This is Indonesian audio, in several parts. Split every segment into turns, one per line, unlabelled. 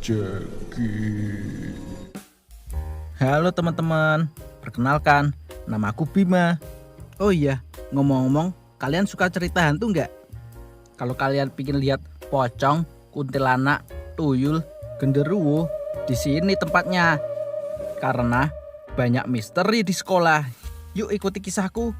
Jeki.
Halo teman-teman, perkenalkan, nama aku Bima. Oh iya, ngomong-ngomong, kalian suka cerita hantu nggak? Kalau kalian pingin lihat pocong, kuntilanak, tuyul, genderuwo, di sini tempatnya. Karena banyak misteri di sekolah. Yuk ikuti kisahku.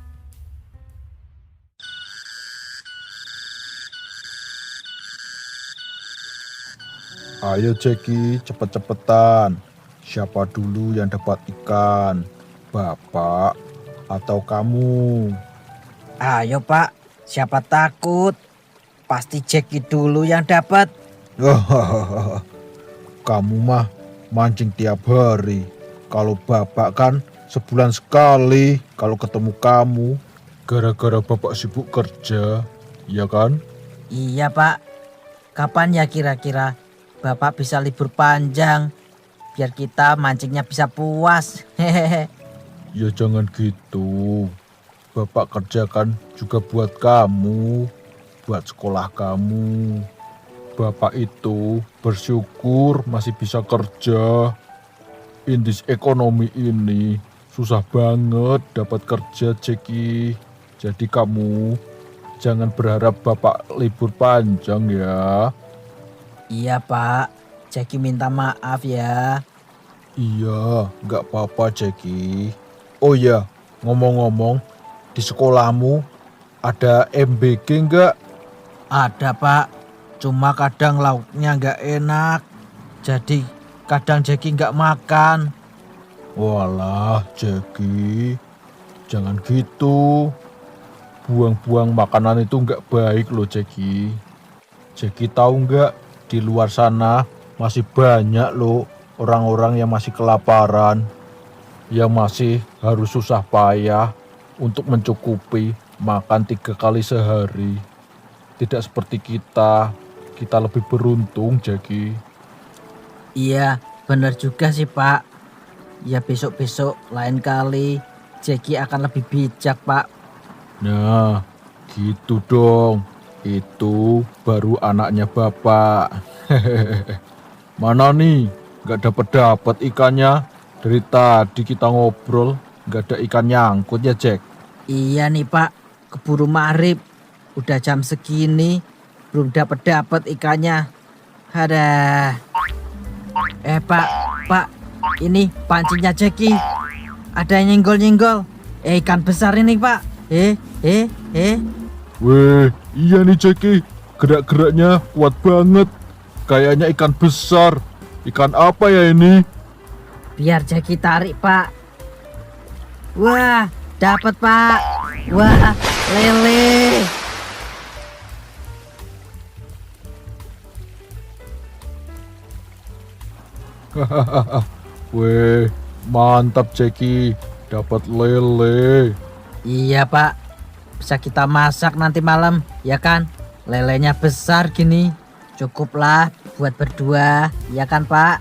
Ayo Jeki, cepet-cepetan. Siapa dulu yang dapat ikan? Bapak atau kamu?
Ayo Pak, siapa takut? Pasti Jeki dulu yang dapat.
Kamu mah mancing tiap hari. Kalau bapak kan sebulan sekali kalau ketemu kamu. Gara-gara bapak sibuk kerja, ya kan?
Iya Pak, kapan ya kira-kira Bapak bisa libur panjang? Biar kita mancingnya bisa puas. Hehehe.
Ya jangan gitu. Bapak kerja kan juga buat kamu, buat sekolah kamu. Bapak itu bersyukur masih bisa kerja. In this ekonomi ini susah banget dapat kerja, Jeki. Jadi kamu jangan berharap Bapak libur panjang ya.
Iya Pak, Jeki minta maaf ya.
Iya, nggak apa-apa, Jeki. Oh ya, ngomong-ngomong, di sekolahmu ada MBG nggak?
Ada Pak, cuma kadang lauknya nggak enak. Jadi kadang Jeki nggak makan.
Walah, Jeki, jangan gitu. Buang-buang makanan itu nggak baik loh, Jeki. Jeki tahu nggak, di luar sana masih banyak loh orang-orang yang masih kelaparan, yang masih harus susah payah untuk mencukupi makan 3 kali sehari. Tidak seperti kita lebih beruntung, Jeki.
Iya, benar juga sih Pak. Ya besok-besok lain kali Jeki akan lebih bijak Pak.
Nah, gitu dong. Itu baru anaknya bapak. Mana nih? Gak dapet ikannya. Dari tadi kita ngobrol, gak ada ikan nyangkut ya, Jack.
Iya nih Pak, keburu maghrib. Udah jam segini, belum dapat ikannya. Ada. Pak, ini pancingnya Jeki. Ada yang nyenggol-nyenggol. Ikan besar ini Pak.
Weh, iya nih Jeki. Gerak-geraknya kuat banget. Kayaknya ikan besar. Ikan apa ya ini?
Biar Jeki tarik Pak. Wah, dapat Pak. Wah, lele.
Weh, mantap Jeki. Dapat lele.
Iya Pak, bisa kita masak nanti malam, ya kan? Lelenya besar gini, cukuplah buat berdua, ya kan Pak?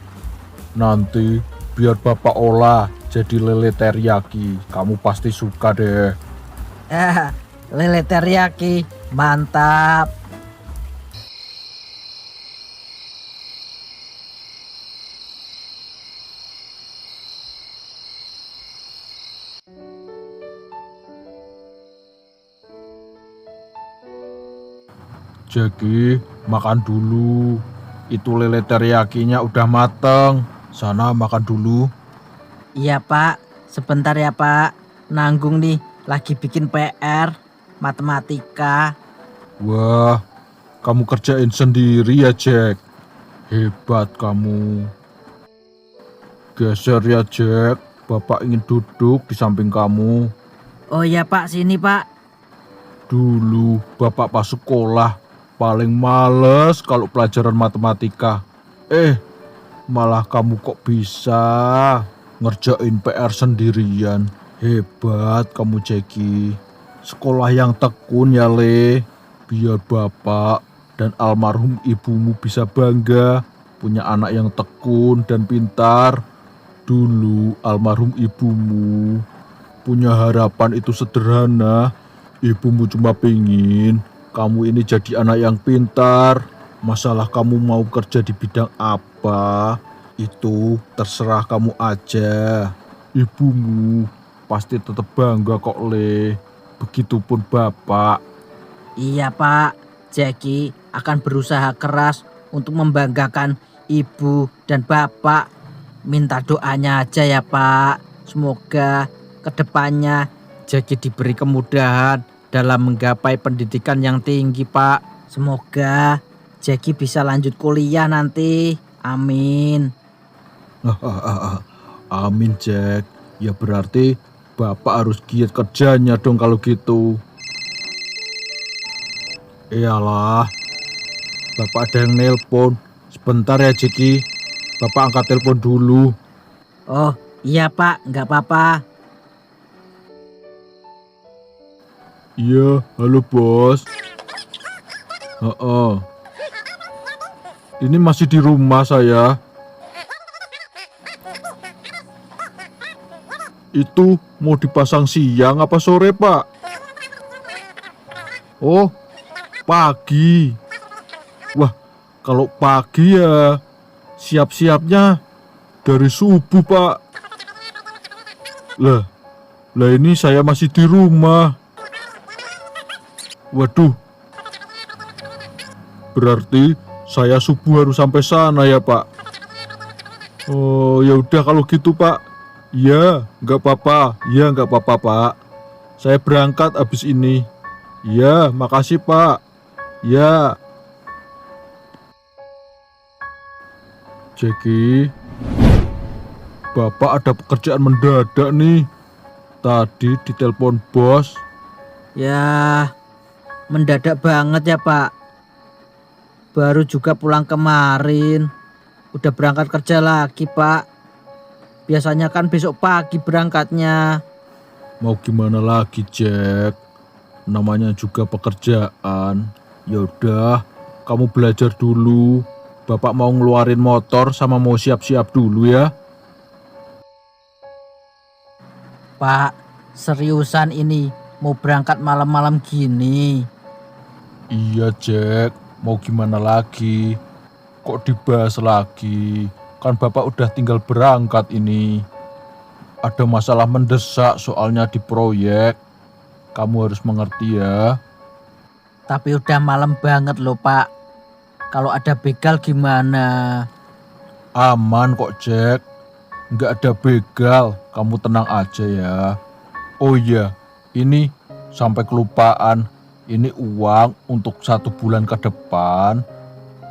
Nanti biar bapak olah jadi lele teriyaki. Kamu pasti suka deh.
Lele teriyaki, mantap.
Jeki, makan dulu. Itu lele teriyakinya udah mateng. Sana makan dulu.
Iya Pak, sebentar ya Pak. Nanggung nih, lagi bikin PR, matematika.
Wah, kamu kerjain sendiri ya, Jack. Hebat kamu. Geser ya, Jack. Bapak ingin duduk di samping kamu.
Oh iya Pak, sini Pak.
Dulu bapak pas sekolah paling males kalau pelajaran matematika. Malah kamu kok bisa ngerjain PR sendirian. Hebat kamu, Jeki. Sekolah yang tekun ya, Le. Biar bapak dan almarhum ibumu bisa bangga punya anak yang tekun dan pintar. Dulu almarhum ibumu punya harapan itu sederhana. Ibumu cuma pingin kamu ini jadi anak yang pintar, Masalah kamu mau kerja di bidang apa, itu terserah kamu aja. Ibumu pasti tetap bangga kok, Le. Begitupun bapak.
Iya Pak, Jeki akan berusaha keras untuk membanggakan ibu dan bapak. Minta doanya aja ya Pak. Semoga kedepannya Jeki diberi kemudahan dalam menggapai pendidikan yang tinggi Pak. Semoga Jeki bisa lanjut kuliah nanti. Amin.
Amin, Jack. Ya berarti bapak harus giat kerjanya dong kalau gitu. Iyalah, bapak ada yang nelpon. Sebentar ya, Jeki. Bapak angkat telepon dulu.
Oh iya Pak, nggak apa-apa.
Iya, halo bos. Heeh. Ini masih di rumah saya. Itu mau dipasang siang apa sore, Pak? Oh, pagi. Wah, kalau pagi ya siap-siapnya dari subuh, Pak. Lah ini saya masih di rumah. Waduh. Berarti saya subuh harus sampai sana ya, Pak. Oh, ya udah kalau gitu, Pak. Ya, nggak apa-apa. Ya, nggak apa-apa, Pak. Saya berangkat habis ini. Ya, makasih, Pak. Ya. Jeki, Bapak ada pekerjaan mendadak nih. Tadi ditelepon bos.
Ya, mendadak banget ya Pak. Baru juga pulang kemarin. Udah berangkat kerja lagi Pak. Biasanya kan besok pagi berangkatnya.
Mau gimana lagi, Jack? Namanya juga pekerjaan. Ya udah, kamu belajar dulu. Bapak mau ngeluarin motor sama mau siap-siap dulu ya.
Pak, seriusan ini mau berangkat malam-malam gini.
Iya, Jack. Mau gimana lagi? Kok dibahas lagi? Kan Bapak udah tinggal berangkat ini. Ada masalah mendesak soalnya di proyek. Kamu harus mengerti ya.
Tapi udah malam banget loh Pak. Kalau ada begal gimana?
Aman kok, Jack. Nggak ada begal. Kamu tenang aja ya. Oh iya, ini sampai kelupaan. Ini uang untuk 1 bulan ke depan.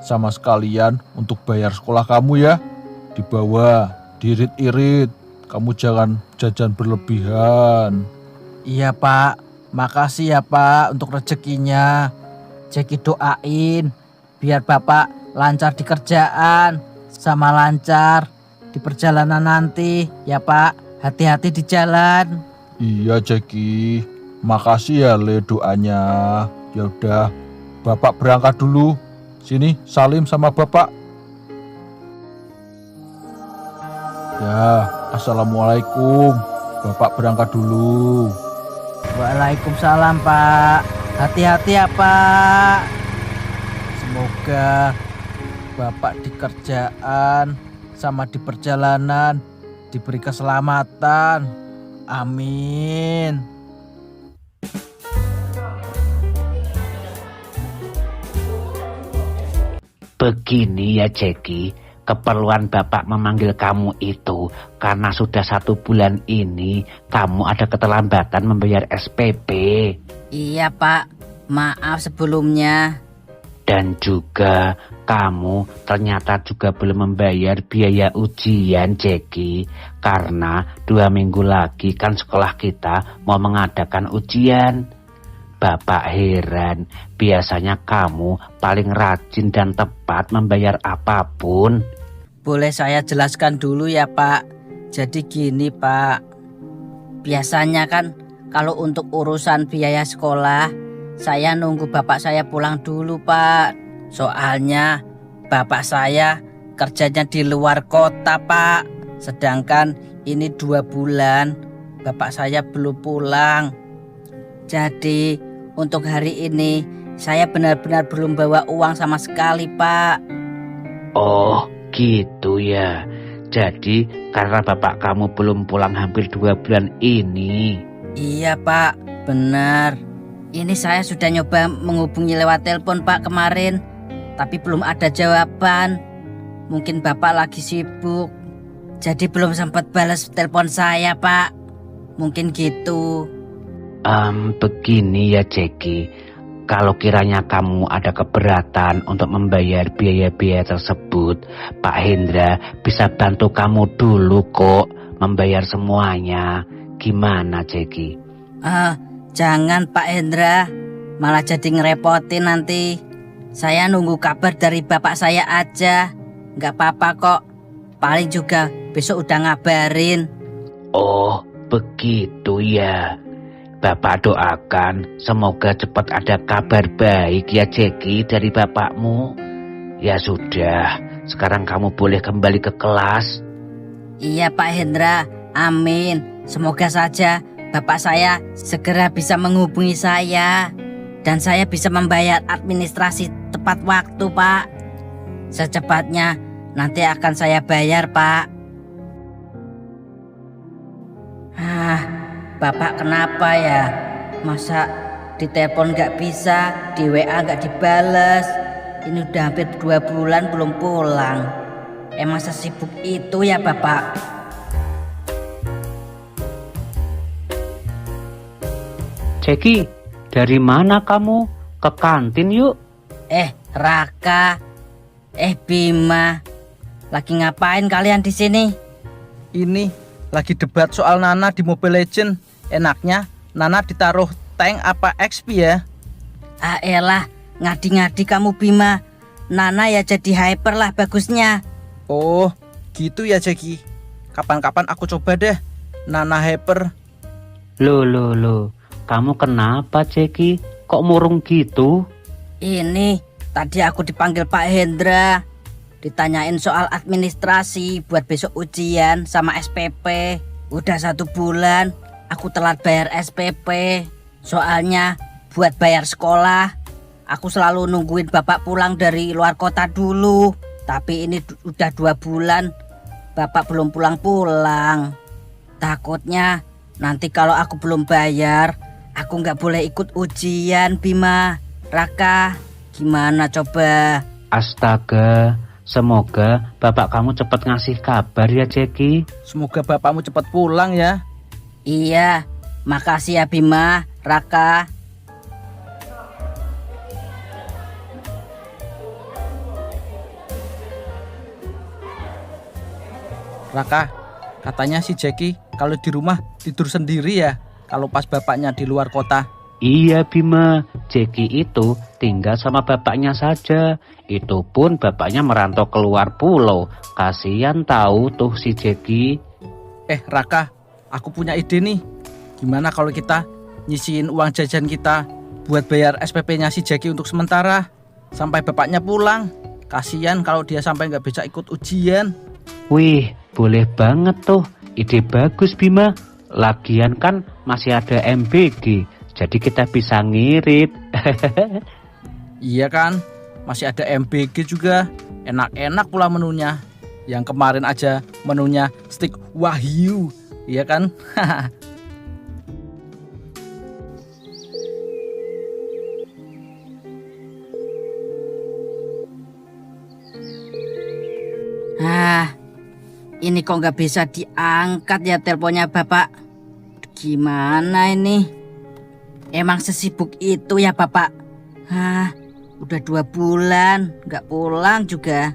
Sama sekalian untuk bayar sekolah kamu ya. Dibawa, diirit-irit. Kamu jangan jajan berlebihan.
Iya Pak, makasih ya Pak untuk rezekinya. Jeki doain biar Bapak lancar di kerjaan sama lancar di perjalanan nanti ya Pak. Hati-hati di jalan.
Iya, Jeki. Makasih ya, Le, doanya. Ya udah, Bapak berangkat dulu. Sini, salim sama Bapak. Ya, assalamualaikum. Bapak berangkat dulu.
Waalaikumsalam Pak. Hati-hati ya Pak. Semoga Bapak di kerjaan sama di perjalanan diberi keselamatan. Amin.
Begini ya Jeki, keperluan Bapak memanggil kamu itu karena sudah 1 bulan ini kamu ada keterlambatan membayar SPP.
Iya Pak, maaf sebelumnya.
Dan juga kamu ternyata juga belum membayar biaya ujian Jeki. Karena 2 minggu lagi kan sekolah kita mau mengadakan ujian. Bapak heran, biasanya kamu paling rajin dan tepat membayar apapun.
Boleh saya jelaskan dulu ya Pak. Jadi gini Pak, biasanya kan kalau untuk urusan biaya sekolah, saya nunggu bapak saya pulang dulu Pak. Soalnya bapak saya kerjanya di luar kota Pak. Sedangkan ini 2 bulan bapak saya belum pulang. Jadi untuk hari ini Saya benar-benar belum bawa uang sama sekali, Pak.
Oh, gitu ya. Jadi karena bapak kamu belum pulang hampir 2 bulan ini.
Iya, Pak. Benar. Ini saya sudah nyoba menghubungi lewat telepon, Pak, kemarin. Tapi belum ada jawaban. Mungkin Bapak lagi sibuk. Jadi belum sempat balas telepon saya, Pak. Mungkin gitu.
Begini ya Jeki, kalau kiranya kamu ada keberatan untuk membayar biaya-biaya tersebut, Pak Hendra bisa bantu kamu dulu kok membayar semuanya. Gimana Jeki?
Jangan Pak Hendra, malah jadi ngerepotin nanti. Saya nunggu kabar dari bapak saya aja. Nggak apa-apa kok, paling juga besok udah ngabarin.
Oh, begitu ya. Bapak doakan semoga cepat ada kabar baik ya Jeki dari bapakmu. Ya sudah, sekarang kamu boleh kembali ke kelas.
Iya Pak Hendra, amin. Semoga saja bapak saya segera bisa menghubungi saya. Dan saya bisa membayar administrasi tepat waktu, Pak. Secepatnya nanti akan saya bayar, Pak. Bapak kenapa ya? Masa ditelepon nggak bisa, di WA nggak dibales. Ini udah hampir 2 bulan belum pulang. Emang sesibuk itu ya Bapak?
Jeki, dari mana kamu? Ke kantin yuk.
Raka, Bima, lagi ngapain kalian di sini?
Ini lagi debat soal Nana di Mobile Legends. Enaknya Nana ditaruh tank apa XP ya?
Elah, ngadi-ngadi kamu Bima. Nana ya jadi hyper lah bagusnya.
Oh, gitu ya Jeki. Kapan-kapan aku coba deh Nana hyper.
Loh. Kamu kenapa Jeki? Kok murung gitu?
Ini tadi aku dipanggil Pak Hendra. Ditanyain soal administrasi buat besok ujian sama SPP. Udah 1 bulan aku telat bayar SPP. Soalnya buat bayar sekolah aku selalu nungguin bapak pulang dari luar kota dulu. Tapi ini udah 2 bulan bapak belum pulang-pulang. Takutnya nanti kalau aku belum bayar, aku nggak boleh ikut ujian. Bima, Raka, gimana coba?
Astaga, semoga bapak kamu cepat ngasih kabar ya Jeki.
Semoga bapakmu cepat pulang ya.
Iya, makasih ya Bima, Raka.
Raka, katanya si Jeki kalau di rumah tidur sendiri ya, kalau pas bapaknya di luar kota.
Iya Bima, Jeki itu tinggal sama bapaknya saja. Itu pun bapaknya merantau keluar pulau. Kasian tahu tuh si Jeki.
Raka, aku punya ide nih. Gimana kalau kita nyisihin uang jajan kita buat bayar SPP-nya si Jeki untuk sementara sampai bapaknya pulang. Kasian kalau dia sampai nggak bisa ikut ujian.
Wih, boleh banget tuh. Ide bagus Bima. Lagian kan masih ada MBG. Jadi kita bisa ngirit.
Iya kan, masih ada MBG juga. Enak-enak pula menunya. Yang kemarin aja menunya Stick Wahyu. Iya kan?
Ini kok nggak bisa diangkat ya teleponnya bapak. Gimana ini? Emang sesibuk itu ya bapak? Udah 2 bulan nggak pulang juga.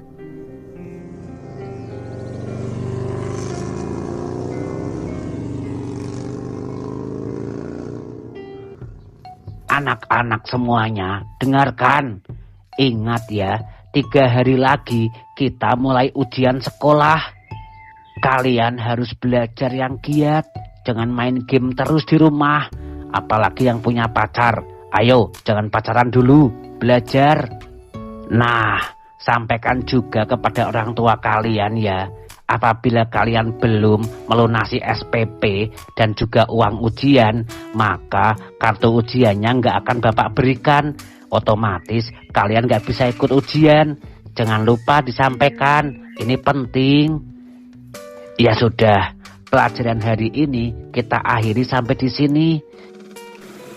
Anak-anak semuanya, dengarkan. Ingat ya, 3 hari lagi kita mulai ujian sekolah. Kalian harus belajar yang giat. Jangan main game terus di rumah. Apalagi yang punya pacar. Ayo, jangan pacaran dulu. Belajar. Nah, sampaikan juga kepada orang tua kalian ya. Apabila kalian belum melunasi SPP dan juga uang ujian, maka kartu ujiannya nggak akan Bapak berikan. otomatis kalian nggak bisa ikut ujian. Jangan lupa disampaikan, ini penting. Ya sudah, pelajaran hari ini kita akhiri sampai di sini.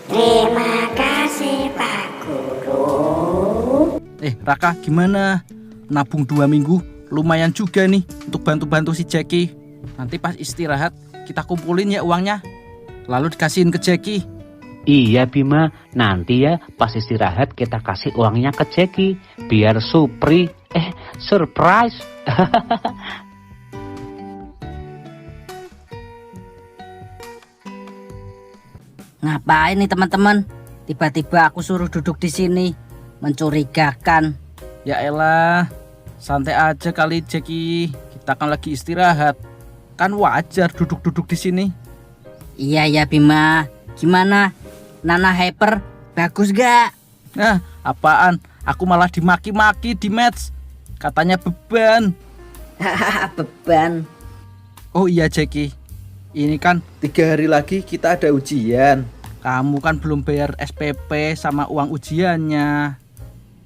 Terima kasih Pak Guru.
Raka, gimana? Nabung 2 minggu lumayan juga nih untuk bantu-bantu si Jeki. Nanti pas istirahat kita kumpulin ya uangnya, lalu dikasihin ke Jeki.
Iya Bima, nanti ya pas istirahat kita kasih uangnya ke Jeki biar surprise.
Ngapain nih teman-teman? Tiba-tiba aku suruh duduk di sini, mencurigakan.
Ya elah, santai aja kali Jeki. Kita kan lagi istirahat. Kan wajar duduk-duduk di sini.
Iya ya Bima, gimana? Nana Hyper bagus gak?
Nah, apaan? Aku malah dimaki-maki di match. Katanya beban.
Beban.
Oh iya Jeki, ini kan 3 hari lagi kita ada ujian. Kamu kan belum bayar SPP sama uang ujiannya.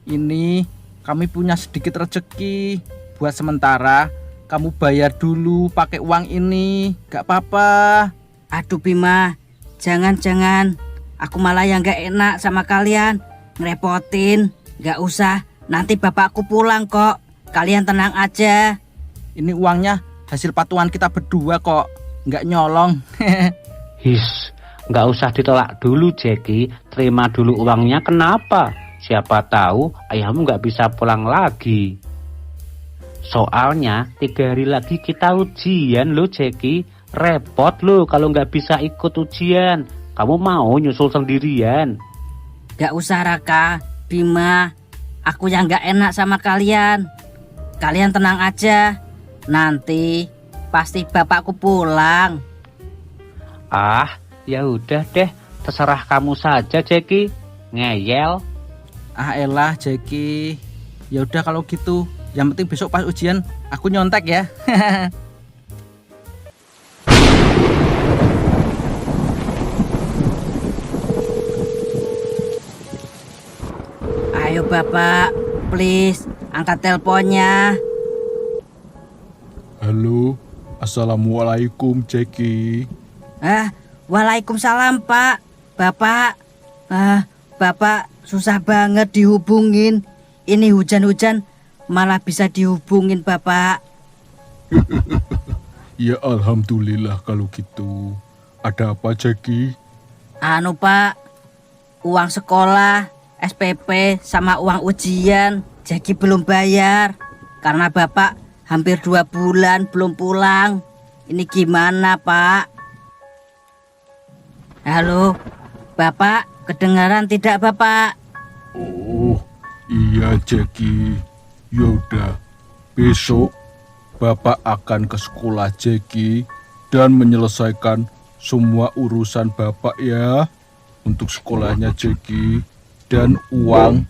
Ini kami punya sedikit rezeki. Buat sementara kamu bayar dulu pakai uang ini. Gak apa-apa.
Aduh Bima, jangan. Aku malah yang gak enak sama kalian, ngerepotin. Gak usah, nanti bapakku pulang kok. Kalian tenang aja.
Ini uangnya hasil patungan kita berdua kok. Gak nyolong.
His, nggak usah ditolak dulu Jeki. Terima dulu uangnya, kenapa? Siapa tahu ayahmu nggak bisa pulang lagi. Soalnya 3 hari lagi kita ujian loh Jeki. Repot loh kalau nggak bisa ikut ujian. Kamu mau nyusul sendirian?
Gak usah Raka, Bima. Aku yang gak enak sama kalian. Kalian tenang aja. Nanti pasti bapakku pulang.
Ah, ya udah deh, terserah kamu saja Jeki. Ngeyel.
Ah elah Jeki. Ya udah kalau gitu. Yang penting besok pas ujian aku nyontek ya.
Ayo bapak, please angkat teleponnya.
Halo, assalamualaikum Jeki.
Waalaikumsalam pak. Bapak, bapak susah banget dihubungin. Ini hujan-hujan malah bisa dihubungin bapak.
Ya alhamdulillah kalau gitu. Ada apa Jeki?
Anu pak, uang sekolah, SPP sama uang ujian Jeki belum bayar. Karena bapak hampir 2 bulan belum pulang. Ini gimana pak? Halo, bapak kedengaran tidak bapak?
Oh, iya Jeki. Yaudah, besok Bapak akan ke sekolah Jeki dan menyelesaikan semua urusan Bapak ya. Untuk sekolahnya Jeki dan uang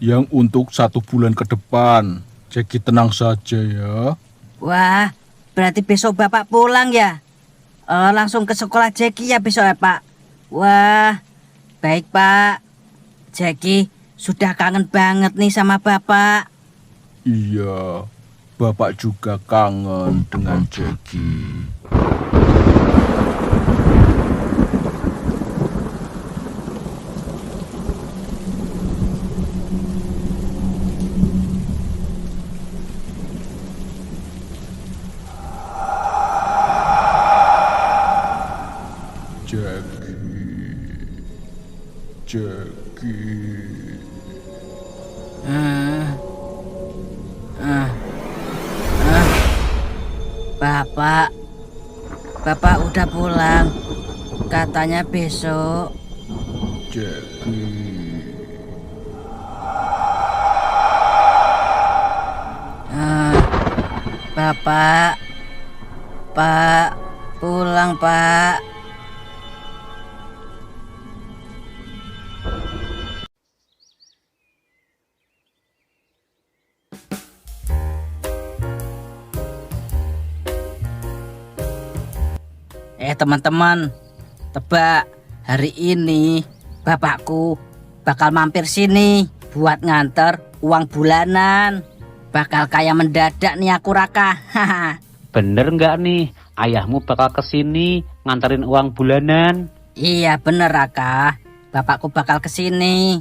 yang untuk 1 bulan ke depan. Jeki tenang saja ya.
Wah, berarti besok bapak pulang ya? Langsung ke sekolah Jeki ya besok ya pak? Wah, baik pak. Jeki sudah kangen banget nih sama bapak.
Iya, Bapak juga kangen dengan Jeki. Jeki.
Bapak udah pulang. Katanya besok.
Jeki.
Bapak, Pak, pulang Pak.
Teman-teman, tebak hari ini bapakku
bakal mampir sini buat nganter uang bulanan. Bakal kaya mendadak nih aku Raka.
Bener nggak nih, ayahmu bakal kesini nganterin uang bulanan?
Iya bener Raka, bapakku bakal kesini.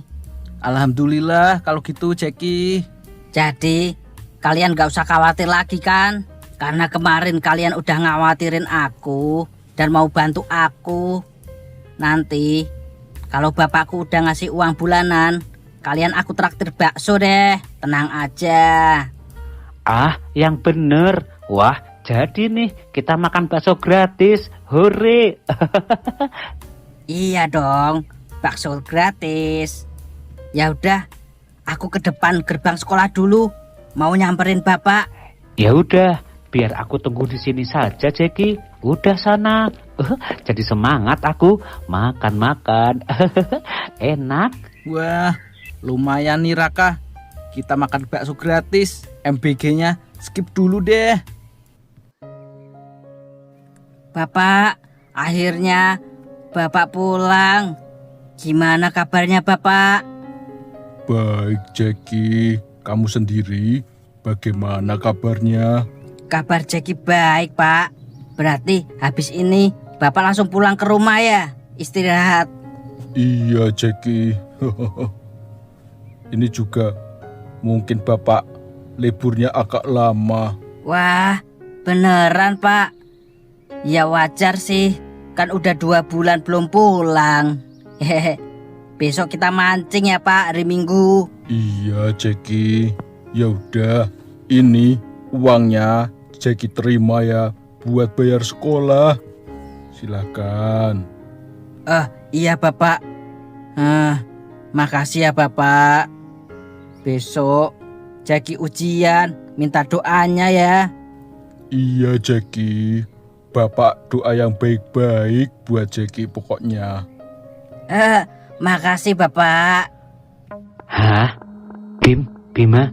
Alhamdulillah kalau gitu Jeki.
Jadi kalian gak usah khawatir lagi kan? Karena kemarin kalian udah ngawatirin aku dan mau bantu aku. Nanti kalau bapakku udah ngasih uang bulanan, kalian aku traktir bakso deh. Tenang aja.
Ah, yang bener. Wah, jadi nih kita makan bakso gratis. Hore.
Iya dong, bakso gratis. Ya udah, aku ke depan gerbang sekolah dulu. Mau nyamperin bapak.
Ya udah, biar aku tunggu di sini saja, Jeki. Udah sana. Jadi semangat aku makan-makan. Enak.
Wah, lumayan nih Raka. Kita makan bakso gratis. MBG-nya skip dulu deh.
Bapak, akhirnya bapak pulang. Gimana kabarnya bapak?
Baik, Jeki. Kamu sendiri, bagaimana kabarnya?
Kabar Jeki baik pak. Berarti habis ini bapak langsung pulang ke rumah ya? Istirahat.
Iya, Jeki. Ini juga mungkin Bapak liburnya agak lama.
Wah, beneran pak. Ya wajar sih, kan udah 2 bulan belum pulang. Hehehe. Besok kita mancing ya pak, hari Minggu.
Iya, Jeki. Ya udah, ini uangnya Jeki terima ya buat bayar sekolah. Silakan.
Iya bapak. Makasih ya bapak. Besok Jeki ujian, minta doanya ya.
Iya, Jeki. Bapak doa yang baik-baik buat Jeki pokoknya.
Makasih bapak.
Hah? Bima,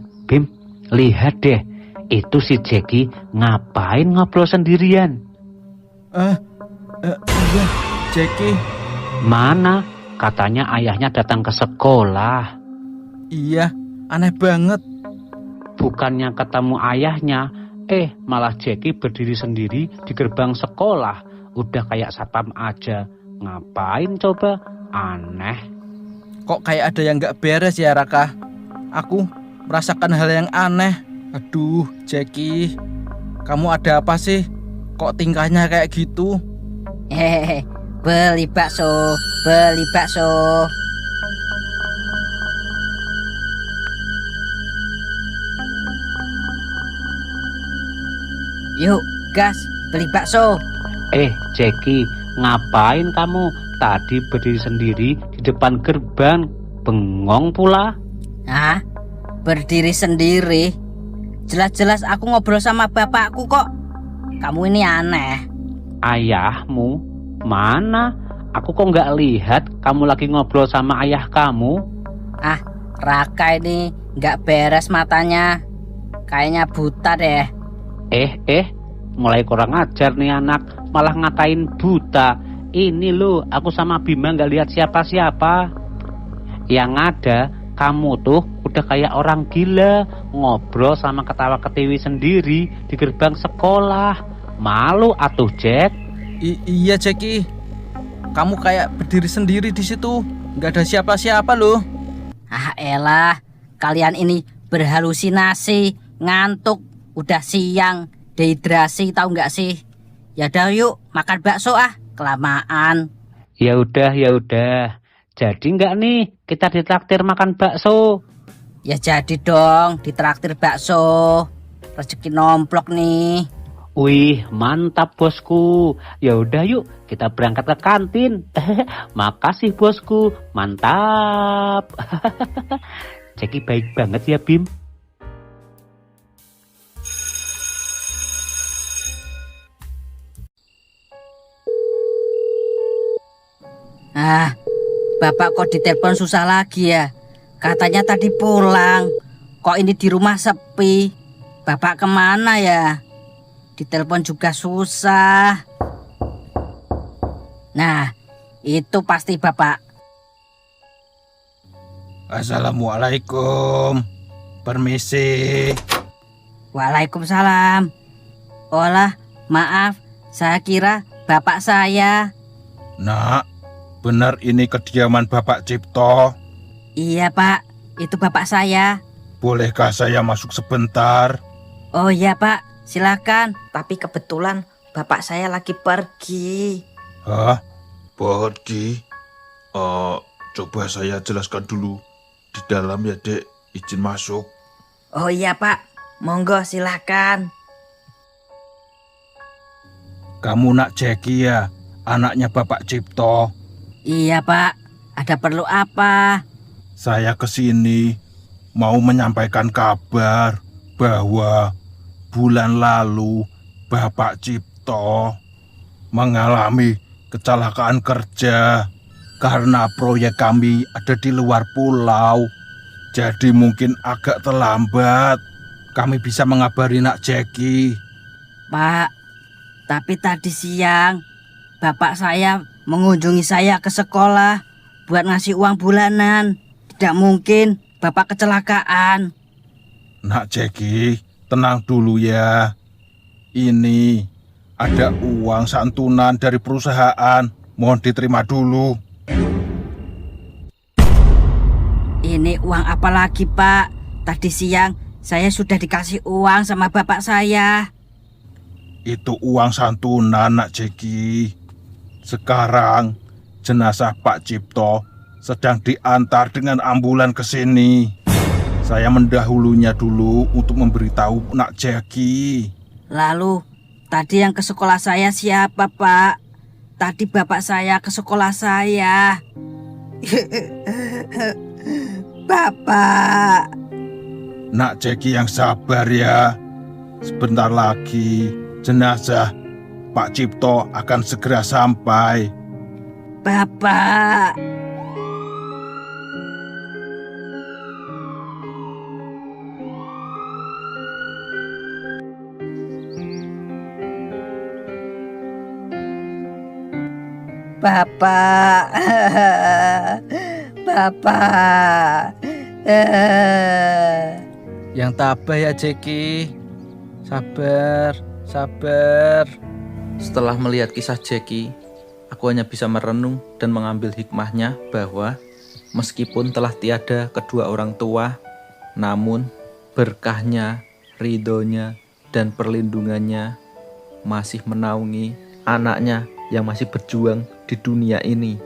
lihat deh. Itu si Jeki ngapain ngobrol sendirian?
Iya, Jeki.
Mana? Katanya ayahnya datang ke sekolah.
Iya, aneh banget.
Bukannya ketemu ayahnya, malah Jeki berdiri sendiri di gerbang sekolah. Udah kayak satpam aja. Ngapain coba? Aneh.
Kok kayak ada yang gak beres ya Raka? Aku merasakan hal yang aneh. Aduh, Jeki. Kamu ada apa sih? Kok tingkahnya kayak gitu?
Hehehe. Beli bakso, beli bakso. Yuk, gas, beli bakso.
Jeki, ngapain kamu tadi berdiri sendiri di depan gerbang? Bengong pula.
Hah? Berdiri sendiri? Jelas-jelas aku ngobrol sama bapakku kok. Kamu ini aneh.
Ayahmu? Mana? Aku kok nggak lihat kamu lagi ngobrol sama ayah kamu.
Raka ini nggak beres matanya. Kayaknya buta deh.
Mulai kurang ajar nih anak. Malah ngatain buta. Ini loh, aku sama Bima nggak lihat siapa-siapa. Yang ada, kamu tuh udah kayak orang gila. Ngobrol sama ketawa-ketiwi sendiri di gerbang sekolah. Malu atuh, Jack.
Iya, Jeki. Kamu kayak berdiri sendiri di situ. Nggak ada siapa-siapa loh.
Elah, kalian ini berhalusinasi, ngantuk, udah siang, dehidrasi tahu nggak sih? Ya udah yuk makan bakso kelamaan.
Ya udah. Jadi nggak nih kita ditraktir makan bakso?
Ya jadi dong, ditraktir bakso. Rezeki nomplok nih.
Wih, mantap bosku. Ya udah yuk, kita berangkat ke kantin. Makasih bosku, mantap. Jeki baik banget ya Bim.
Bapak kok ditelepon susah lagi ya? Katanya tadi pulang. Kok ini di rumah sepi? Bapak kemana ya? Ditelepon juga susah. Nah, itu pasti bapak.
Assalamualaikum. Permisi.
Waalaikumsalam. Olah, maaf, saya kira bapak saya.
Nak, benar ini kediaman Bapak Cipto.
Iya pak, itu bapak saya.
Bolehkah saya masuk sebentar?
Oh iya pak, silakan. Tapi kebetulan bapak saya lagi pergi.
Hah? Pergi? Coba saya jelaskan dulu. Di dalam ya, Dek. Izin masuk.
Oh iya pak, monggo silakan.
Kamu nak Jeki ya? Anaknya Bapak Cipto.
Iya pak, ada perlu apa?
Saya kesini mau menyampaikan kabar bahwa bulan lalu Bapak Cipto mengalami kecelakaan kerja karena proyek kami ada di luar pulau. Jadi mungkin agak terlambat. Kami bisa mengabari Nak Jeki.
Pak, tapi tadi siang bapak saya mengunjungi saya ke sekolah buat ngasih uang bulanan. Tidak mungkin bapak kecelakaan.
Nak Jeki, tenang dulu ya. Ini ada uang santunan dari perusahaan. Mohon diterima dulu.
Ini uang apa lagi pak? Tadi siang saya sudah dikasih uang sama bapak saya.
Itu uang santunan, Nak Jeki. Sekarang jenazah Pak Cipto sedang diantar dengan ambulan ke sini. Saya mendahulunya dulu untuk memberitahu Nak Jeki.
Lalu tadi yang ke sekolah saya siapa pak? Tadi bapak saya ke sekolah saya. Bapak.
Nak Jeki yang sabar ya. Sebentar lagi jenazah Pak Cipto akan segera sampai.
Bapak. Bapak. Bapak.
Yang tabah ya Jeki. Sabar, sabar. Setelah melihat kisah Jeki, aku hanya bisa merenung dan mengambil hikmahnya bahwa meskipun telah tiada kedua orang tua, namun berkahnya, ridhonya, dan perlindungannya masih menaungi anaknya yang masih berjuang di dunia ini.